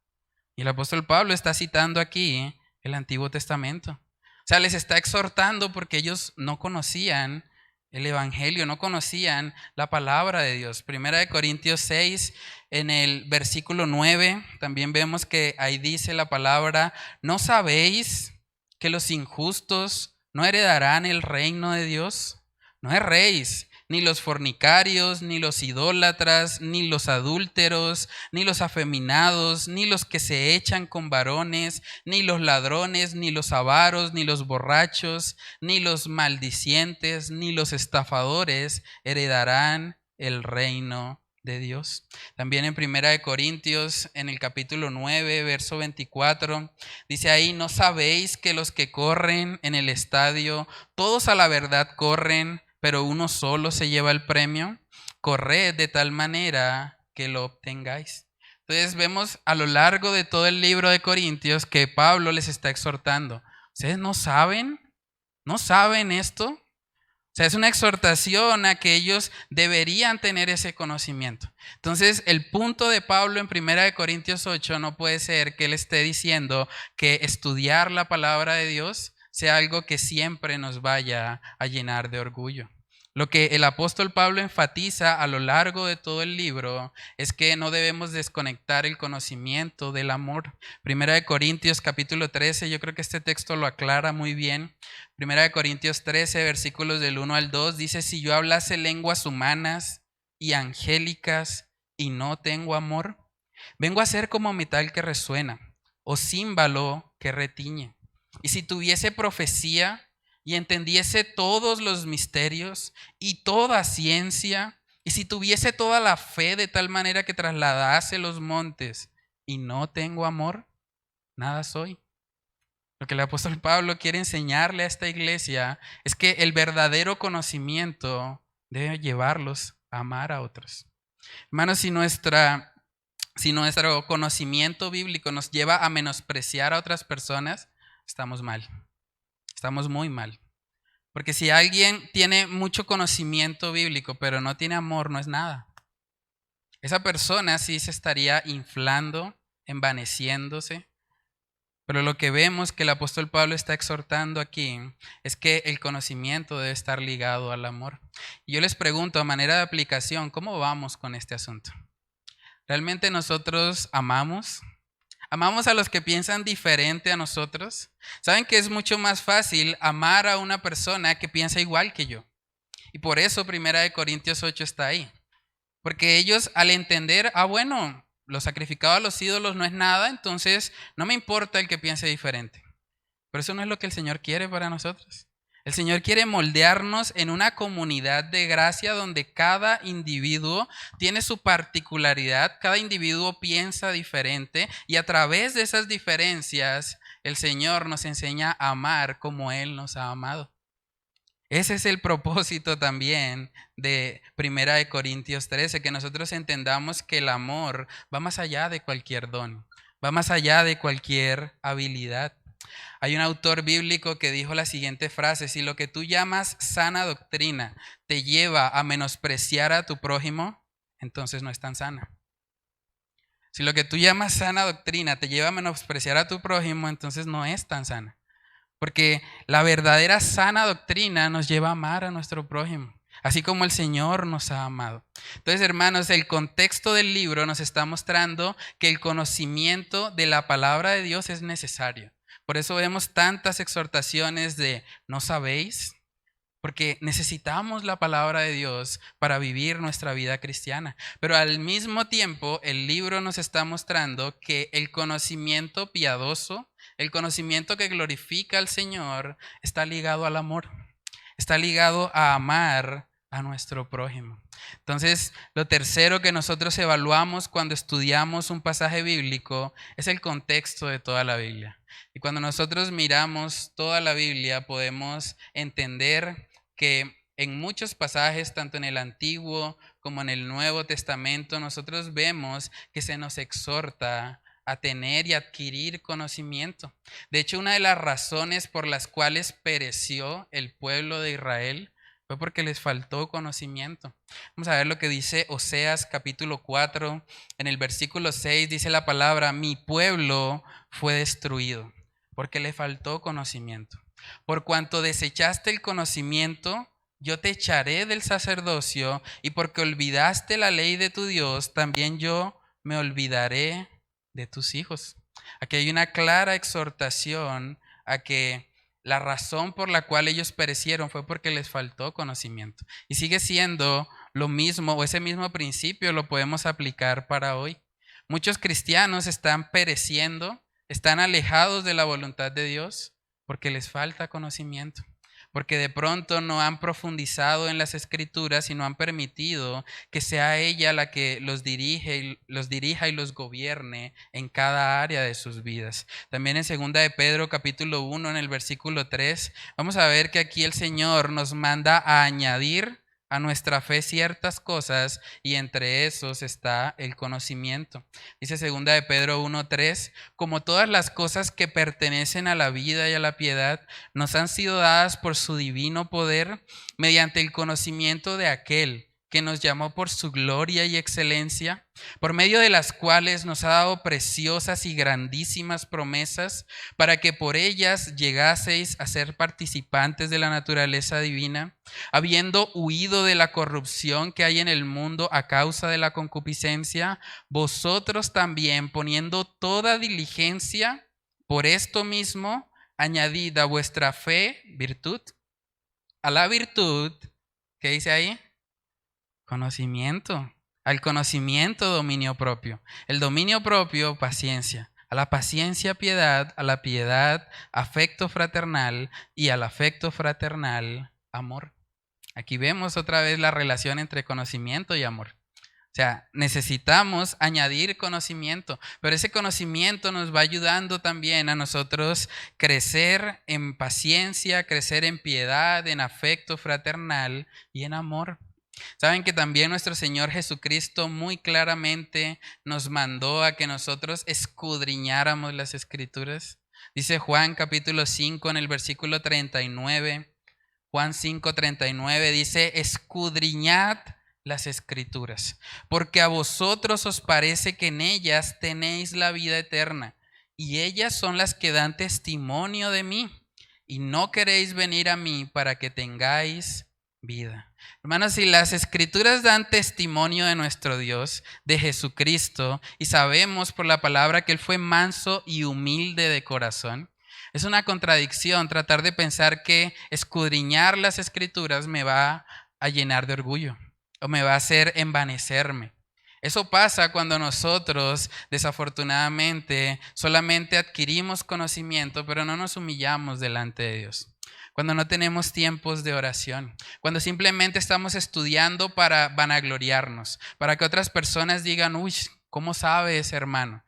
Y el apóstol Pablo está citando aquí el Antiguo Testamento. O sea, les está exhortando porque ellos no conocían el evangelio, no conocían la palabra de Dios. Primera de Corintios 6, en el versículo 9, también vemos que ahí dice la palabra: ¿no sabéis que los injustos no heredarán el reino de Dios? No erréis, ni los fornicarios, ni los idólatras, ni los adúlteros, ni los afeminados, ni los que se echan con varones, ni los ladrones, ni los avaros, ni los borrachos, ni los maldicientes, ni los estafadores heredarán el reino de Dios. También en Primera de Corintios, en el capítulo 9, verso 24, dice ahí: ¿no sabéis que los que corren en el estadio, todos a la verdad corren, pero uno solo se lleva el premio? Corred de tal manera que lo obtengáis. Entonces vemos a lo largo de todo el libro de Corintios que Pablo les está exhortando. ¿Ustedes no saben? ¿No saben esto? O sea, es una exhortación a que ellos deberían tener ese conocimiento. Entonces, el punto de Pablo en 1 Corintios 8 no puede ser que él esté diciendo que estudiar la palabra de Dios sea algo que siempre nos vaya a llenar de orgullo. Lo que el apóstol Pablo enfatiza a lo largo de todo el libro es que no debemos desconectar el conocimiento del amor. 1 Corintios capítulo 13, yo creo que este texto lo aclara muy bien. 1 Corintios 13, versículos del 1 al 2, dice: si yo hablase lenguas humanas y angélicas y no tengo amor, vengo a ser como metal que resuena o címbalo que retiñe. Y si tuviese profecía y entendiese todos los misterios y toda ciencia, y si tuviese toda la fe de tal manera que trasladase los montes y no tengo amor, nada soy. Lo que el apóstol Pablo quiere enseñarle a esta iglesia es que el verdadero conocimiento debe llevarlos a amar a otros. Hermanos, si nuestro conocimiento bíblico nos lleva a menospreciar a otras personas, estamos mal. Estamos muy mal. Porque si alguien tiene mucho conocimiento bíblico, pero no tiene amor, no es nada. Esa persona sí se estaría inflando, envaneciéndose. Pero lo que vemos que el apóstol Pablo está exhortando aquí es que el conocimiento debe estar ligado al amor. Y yo les pregunto, a manera de aplicación, ¿cómo vamos con este asunto? ¿Realmente nosotros amamos? ¿Amamos a los que piensan diferente a nosotros? ¿Saben que es mucho más fácil amar a una persona que piensa igual que yo? Y por eso 1 Corintios 8 está ahí. Porque ellos, al entender, bueno, lo sacrificado a los ídolos no es nada, entonces no me importa el que piense diferente. Pero eso no es lo que el Señor quiere para nosotros. El Señor quiere moldearnos en una comunidad de gracia donde cada individuo tiene su particularidad, cada individuo piensa diferente y a través de esas diferencias el Señor nos enseña a amar como Él nos ha amado. Ese es el propósito también de 1 Corintios 13, que nosotros entendamos que el amor va más allá de cualquier don, va más allá de cualquier habilidad. Hay un autor bíblico que dijo la siguiente frase: si lo que tú llamas sana doctrina te lleva a menospreciar a tu prójimo, entonces no es tan sana. Si lo que tú llamas sana doctrina te lleva a menospreciar a tu prójimo, entonces no es tan sana. Porque la verdadera sana doctrina nos lleva a amar a nuestro prójimo, así como el Señor nos ha amado. Entonces, hermanos, el contexto del libro nos está mostrando que el conocimiento de la palabra de Dios es necesario. Por eso vemos tantas exhortaciones de ¿no sabéis? Porque necesitamos la palabra de Dios para vivir nuestra vida cristiana. Pero al mismo tiempo, el libro nos está mostrando que el conocimiento piadoso, el conocimiento que glorifica al Señor, está ligado al amor. Está ligado a amar a nuestro prójimo. Entonces, lo tercero que nosotros evaluamos cuando estudiamos un pasaje bíblico es el contexto de toda la Biblia. Y cuando nosotros miramos toda la Biblia, podemos entender que en muchos pasajes, tanto en el Antiguo como en el Nuevo Testamento, nosotros vemos que se nos exhorta a tener y adquirir conocimiento. De hecho, una de las razones por las cuales pereció el pueblo de Israel fue porque les faltó conocimiento. Vamos a ver lo que dice Oseas capítulo 4. En el versículo 6 dice la palabra: mi pueblo fue destruido porque le faltó conocimiento. Por cuanto desechaste el conocimiento, yo te echaré del sacerdocio, y porque olvidaste la ley de tu Dios, también yo me olvidaré de tus hijos. Aquí hay una clara exhortación a que la razón por la cual ellos perecieron fue porque les faltó conocimiento. Y sigue siendo lo mismo, o ese mismo principio lo podemos aplicar para hoy. Muchos cristianos están pereciendo, están alejados de la voluntad de Dios porque les falta conocimiento, porque de pronto no han profundizado en las escrituras y no han permitido que sea ella la que los dirija y los gobierne en cada área de sus vidas. También en 2 de Pedro capítulo 1 en el versículo 3 vamos a ver que aquí el Señor nos manda a añadir a nuestra fe ciertas cosas, y entre esos está el conocimiento. Dice 2 de Pedro 1:3, como todas las cosas que pertenecen a la vida y a la piedad nos han sido dadas por su divino poder mediante el conocimiento de aquel que nos llamó por su gloria y excelencia, por medio de las cuales nos ha dado preciosas y grandísimas promesas, para que por ellas llegaseis a ser participantes de la naturaleza divina, habiendo huido de la corrupción que hay en el mundo a causa de la concupiscencia, vosotros también, poniendo toda diligencia, por esto mismo, añadid a vuestra fe virtud, a la virtud, ¿qué dice ahí? Conocimiento. Al conocimiento, dominio propio. El dominio propio, paciencia. A la paciencia, piedad. A la piedad, afecto fraternal. Y al afecto fraternal, amor. Aquí vemos otra vez la relación entre conocimiento y amor. O sea, necesitamos añadir conocimiento, pero ese conocimiento nos va ayudando también a nosotros crecer en paciencia, crecer en piedad, en afecto fraternal y en amor. Saben que también nuestro Señor Jesucristo muy claramente nos mandó a que nosotros escudriñáramos las Escrituras. Dice Juan capítulo 5 en el versículo 39, Juan 5:39 dice, escudriñad las Escrituras, porque a vosotros os parece que en ellas tenéis la vida eterna, y ellas son las que dan testimonio de mí, y no queréis venir a mí para que tengáis vida. Hermanos, si las Escrituras dan testimonio de nuestro Dios, de Jesucristo, y sabemos por la palabra que Él fue manso y humilde de corazón, es una contradicción tratar de pensar que escudriñar las Escrituras me va a llenar de orgullo o me va a hacer envanecerme. Eso pasa cuando nosotros, desafortunadamente, solamente adquirimos conocimiento, pero no nos humillamos delante de Dios. Cuando no tenemos tiempos de oración, cuando simplemente estamos estudiando para vanagloriarnos, para que otras personas digan, uy, ¿cómo sabe ese hermano?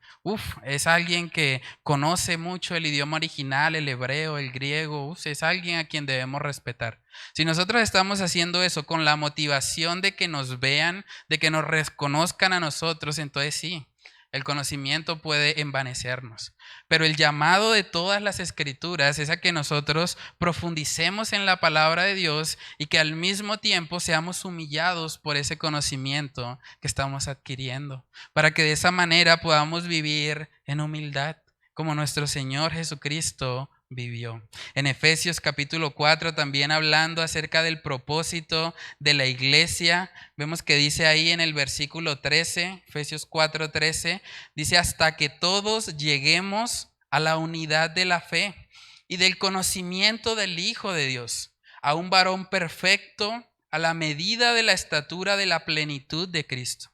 Es alguien que conoce mucho el idioma original, el hebreo, el griego, es alguien a quien debemos respetar. Si nosotros estamos haciendo eso con la motivación de que nos vean, de que nos reconozcan a nosotros, entonces sí, el conocimiento puede envanecernos. Pero el llamado de todas las Escrituras es a que nosotros profundicemos en la palabra de Dios y que al mismo tiempo seamos humillados por ese conocimiento que estamos adquiriendo, para que de esa manera podamos vivir en humildad, como nuestro Señor Jesucristo vivió. En Efesios capítulo 4, también hablando acerca del propósito de la iglesia, vemos que dice ahí en el versículo 13, Efesios 4:13, dice, hasta que todos lleguemos a la unidad de la fe y del conocimiento del Hijo de Dios, a un varón perfecto, a la medida de la estatura de la plenitud de Cristo,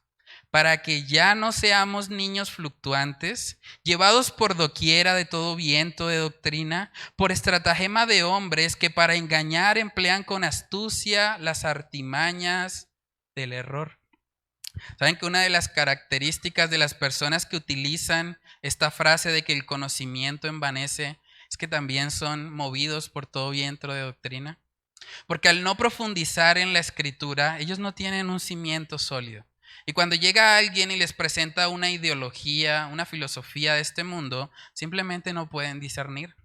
para que ya no seamos niños fluctuantes, llevados por doquiera de todo viento de doctrina, por estratagema de hombres que para engañar emplean con astucia las artimañas del error. ¿Saben que una de las características de las personas que utilizan esta frase de que el conocimiento envanece es que también son movidos por todo viento de doctrina? Porque al no profundizar en la escritura, ellos no tienen un cimiento sólido. Y cuando llega alguien y les presenta una ideología, una filosofía de este mundo, simplemente no pueden discernir.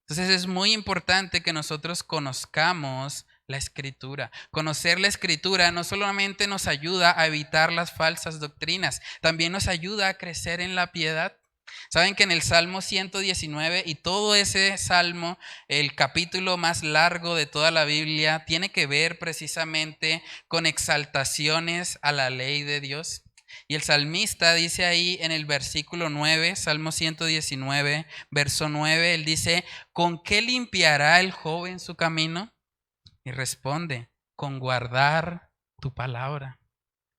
Entonces es muy importante que nosotros conozcamos la escritura. Conocer la escritura no solamente nos ayuda a evitar las falsas doctrinas, también nos ayuda a crecer en la piedad. Saben que en el Salmo 119 y todo ese salmo, el capítulo más largo de toda la Biblia, tiene que ver precisamente con exaltaciones a la ley de Dios. Y el salmista dice ahí en el versículo 9, Salmo 119, verso 9, él dice, ¿con qué limpiará el joven su camino? Y responde, con guardar tu palabra.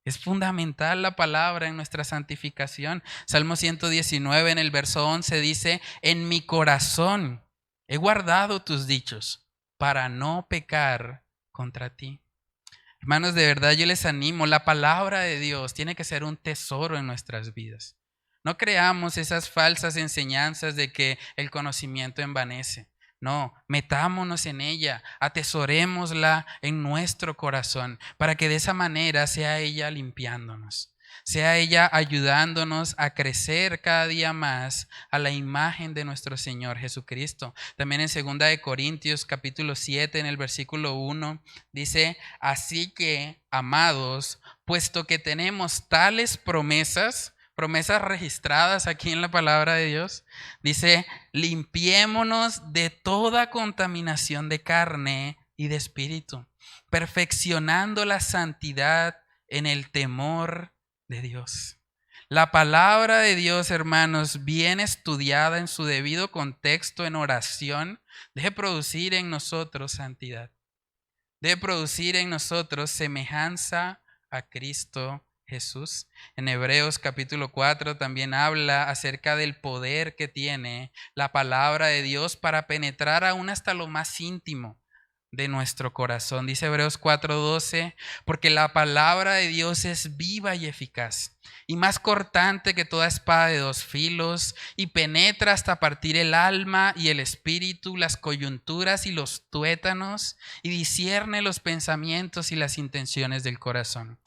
Es fundamental la palabra en nuestra santificación. Salmo 119 en el verso 11 dice, en mi corazón he guardado tus dichos para no pecar contra ti. Hermanos, de verdad yo les animo, la palabra de Dios tiene que ser un tesoro en nuestras vidas. No creamos esas falsas enseñanzas de que el conocimiento envanece. No, metámonos en ella, atesorémosla en nuestro corazón, para que de esa manera sea ella limpiándonos, sea ella ayudándonos a crecer cada día más a la imagen de nuestro Señor Jesucristo. También en 2 de Corintios capítulo 7 en el versículo 1 dice, así que, amados, puesto que tenemos tales promesas registradas aquí en la palabra de Dios, dice, limpiémonos de toda contaminación de carne y de espíritu, perfeccionando la santidad en el temor de Dios. La palabra de Dios, hermanos, bien estudiada en su debido contexto en oración, debe producir en nosotros santidad. Debe producir en nosotros semejanza a Cristo Jesús. En Hebreos capítulo 4 también habla acerca del poder que tiene la palabra de Dios para penetrar aún hasta lo más íntimo de nuestro corazón. Dice Hebreos 4:12, porque la palabra de Dios es viva y eficaz y más cortante que toda espada de dos filos y penetra hasta partir el alma y el espíritu, las coyunturas y los tuétanos y discierne los pensamientos y las intenciones del corazón.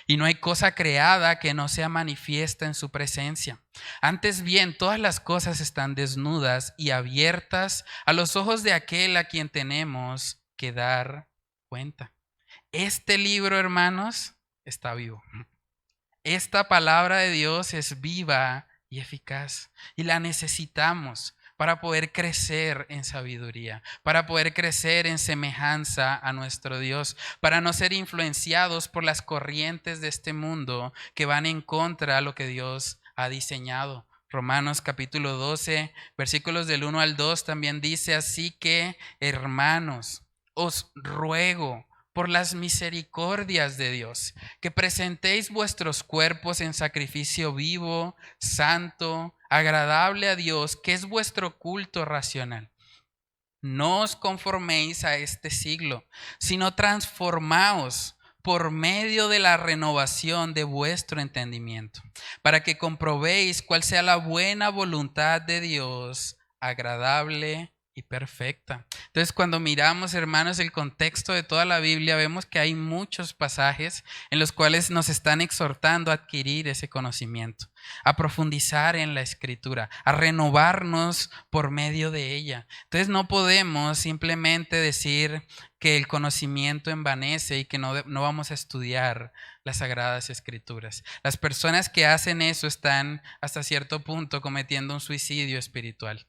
Y no hay cosa creada que no sea manifiesta en su presencia. Antes bien, todas las cosas están desnudas y abiertas a los ojos de aquel a quien tenemos que dar cuenta. Este libro, hermanos, está vivo. Esta palabra de Dios es viva y eficaz y la necesitamos para poder crecer en sabiduría, para poder crecer en semejanza a nuestro Dios, para no ser influenciados por las corrientes de este mundo que van en contra de lo que Dios ha diseñado. Romanos capítulo 12, versículos del 1 al 2 también dice, así que, hermanos, os ruego por las misericordias de Dios, que presentéis vuestros cuerpos en sacrificio vivo, santo, agradable a Dios, que es vuestro culto racional. No os conforméis a este siglo, sino transformaos por medio de la renovación de vuestro entendimiento, para que comprobéis cuál sea la buena voluntad de Dios, agradable y perfecta. Entonces, cuando miramos, hermanos, el contexto de toda la Biblia, vemos que hay muchos pasajes en los cuales nos están exhortando a adquirir ese conocimiento, a profundizar en la Escritura, a renovarnos por medio de ella. Entonces, no podemos simplemente decir que el conocimiento envanece y que no vamos a estudiar las Sagradas Escrituras. Las personas que hacen eso están hasta cierto punto cometiendo un suicidio espiritual,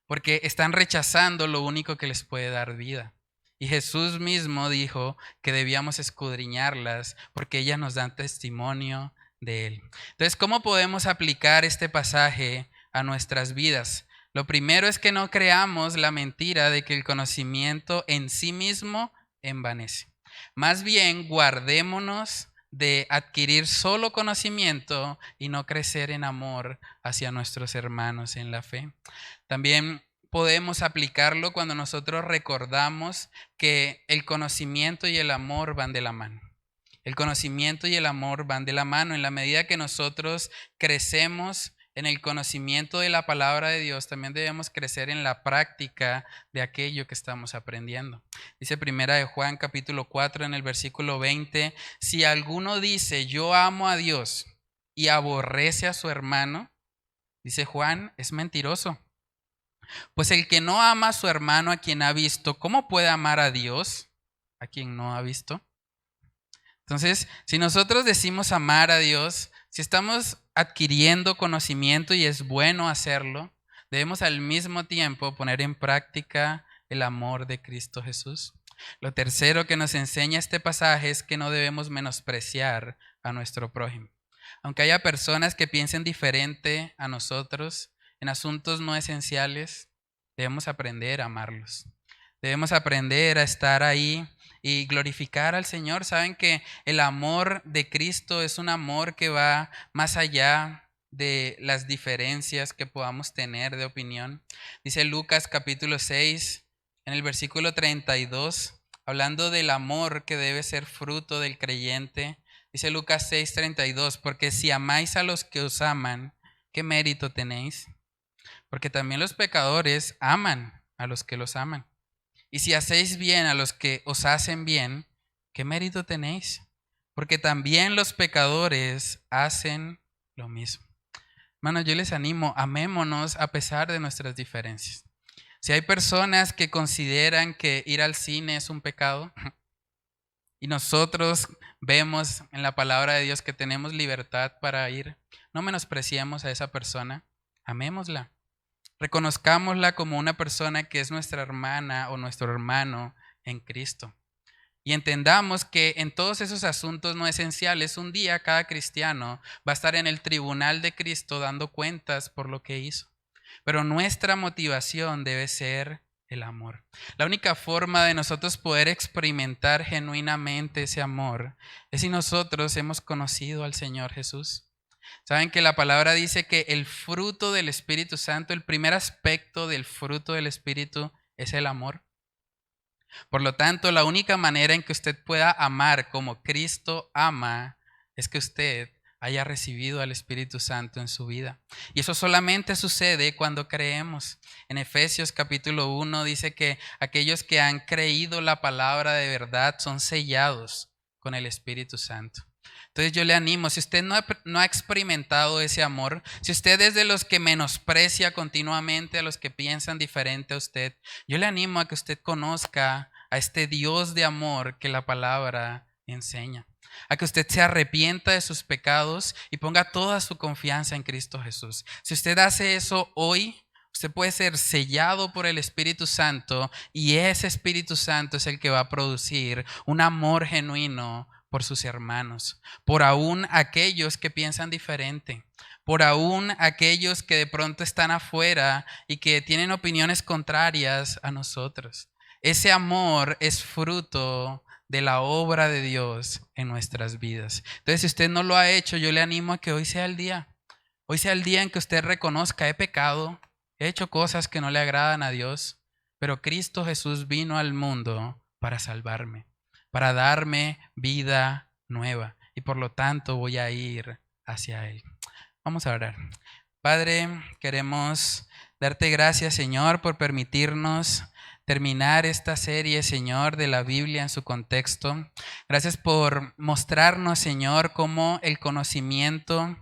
porque están rechazando lo único que les puede dar vida. Y Jesús mismo dijo que debíamos escudriñarlas porque ellas nos dan testimonio de Él. Entonces, ¿cómo podemos aplicar este pasaje a nuestras vidas? Lo primero es que no creamos la mentira de que el conocimiento en sí mismo envanece. Más bien, guardémonos de adquirir solo conocimiento y no crecer en amor hacia nuestros hermanos en la fe. También podemos aplicarlo cuando nosotros recordamos que el conocimiento y el amor van de la mano. El conocimiento y el amor van de la mano. En la medida que nosotros crecemos en el conocimiento de la palabra de Dios, también debemos crecer en la práctica de aquello que estamos aprendiendo. Dice Primera de Juan capítulo 4 en el versículo 20, si alguno dice yo amo a Dios y aborrece a su hermano, dice Juan, es mentiroso. Pues el que no ama a su hermano a quien ha visto, ¿cómo puede amar a Dios a quien no ha visto? Entonces, si nosotros decimos amar a Dios, si estamos adquiriendo conocimiento y es bueno hacerlo, debemos al mismo tiempo poner en práctica el amor de Cristo Jesús. Lo tercero que nos enseña este pasaje es que no debemos menospreciar a nuestro prójimo. Aunque haya personas que piensen diferente a nosotros en asuntos no esenciales, debemos aprender a amarlos. Debemos aprender a estar ahí y glorificar al Señor. Saben que el amor de Cristo es un amor que va más allá de las diferencias que podamos tener de opinión. Dice Lucas capítulo 6, en el versículo 32, hablando del amor que debe ser fruto del creyente. Dice Lucas 6:32, porque si amáis a los que os aman, ¿qué mérito tenéis? Porque también los pecadores aman a los que los aman. Y si hacéis bien a los que os hacen bien, ¿qué mérito tenéis? Porque también los pecadores hacen lo mismo. Hermanos, yo les animo, amémonos a pesar de nuestras diferencias. Si hay personas que consideran que ir al cine es un pecado y nosotros vemos en la palabra de Dios que tenemos libertad para ir, no menospreciemos a esa persona, amémosla. Reconozcámosla como una persona que es nuestra hermana o nuestro hermano en Cristo. Y entendamos que en todos esos asuntos no esenciales, un día cada cristiano va a estar en el tribunal de Cristo dando cuentas por lo que hizo. Pero nuestra motivación debe ser el amor. La única forma de nosotros poder experimentar genuinamente ese amor es si nosotros hemos conocido al Señor Jesús. Saben que la palabra dice que el fruto del Espíritu Santo, el primer aspecto del fruto del Espíritu es el amor. Por lo tanto, la única manera en que usted pueda amar como Cristo ama es que usted haya recibido al Espíritu Santo en su vida. Y eso solamente sucede cuando creemos. En Efesios capítulo 1 dice que aquellos que han creído la palabra de verdad son sellados con el Espíritu Santo. Entonces yo le animo, si usted no ha experimentado ese amor, si usted es de los que menosprecia continuamente a los que piensan diferente a usted, yo le animo a que usted conozca a este Dios de amor que la palabra enseña. A que usted se arrepienta de sus pecados y ponga toda su confianza en Cristo Jesús. Si usted hace eso hoy, usted puede ser sellado por el Espíritu Santo y ese Espíritu Santo es el que va a producir un amor genuino por sus hermanos, por aún aquellos que piensan diferente, por aún aquellos que de pronto están afuera y que tienen opiniones contrarias a nosotros. Ese amor es fruto de la obra de Dios en nuestras vidas. Entonces, si usted no lo ha hecho, yo le animo a que hoy sea el día. Hoy sea el día en que usted reconozca, he pecado, he hecho cosas que no le agradan a Dios, pero Cristo Jesús vino al mundo para salvarme, para darme vida nueva y por lo tanto voy a ir hacia Él. Vamos a orar. Padre, queremos darte gracias, Señor, por permitirnos terminar esta serie, Señor, de la Biblia en su contexto. Gracias por mostrarnos, Señor, cómo el conocimiento,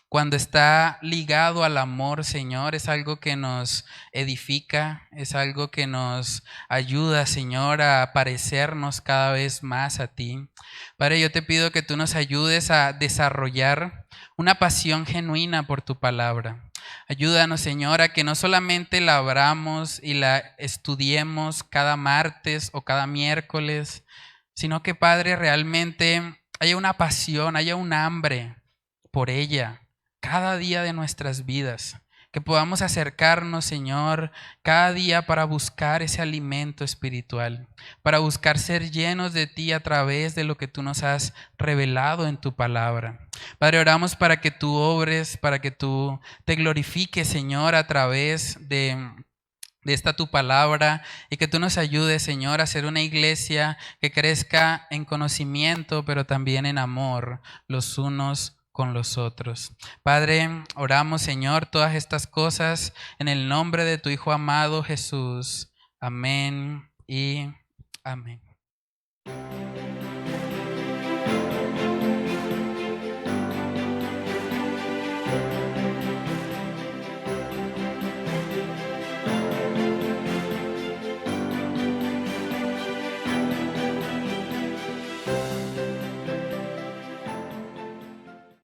cuando está ligado al amor, Señor, es algo que nos edifica, es algo que nos ayuda, Señor, a parecernos cada vez más a ti. Padre, yo te pido que tú nos ayudes a desarrollar una pasión genuina por tu palabra. Ayúdanos, Señor, a que no solamente la abramos y la estudiemos cada martes o cada miércoles, sino que, Padre, realmente haya una pasión, haya un hambre por ella cada día de nuestras vidas, que podamos acercarnos, Señor, cada día para buscar ese alimento espiritual, para buscar ser llenos de ti a través de lo que tú nos has revelado en tu palabra. Padre, oramos para que tú obres, para que tú te glorifiques, Señor, a través de esta tu palabra y que tú nos ayudes, Señor, a ser una iglesia que crezca en conocimiento, pero también en amor los unos con los otros. Padre, oramos, Señor, todas estas cosas en el nombre de tu Hijo amado Jesús. Amén y amén.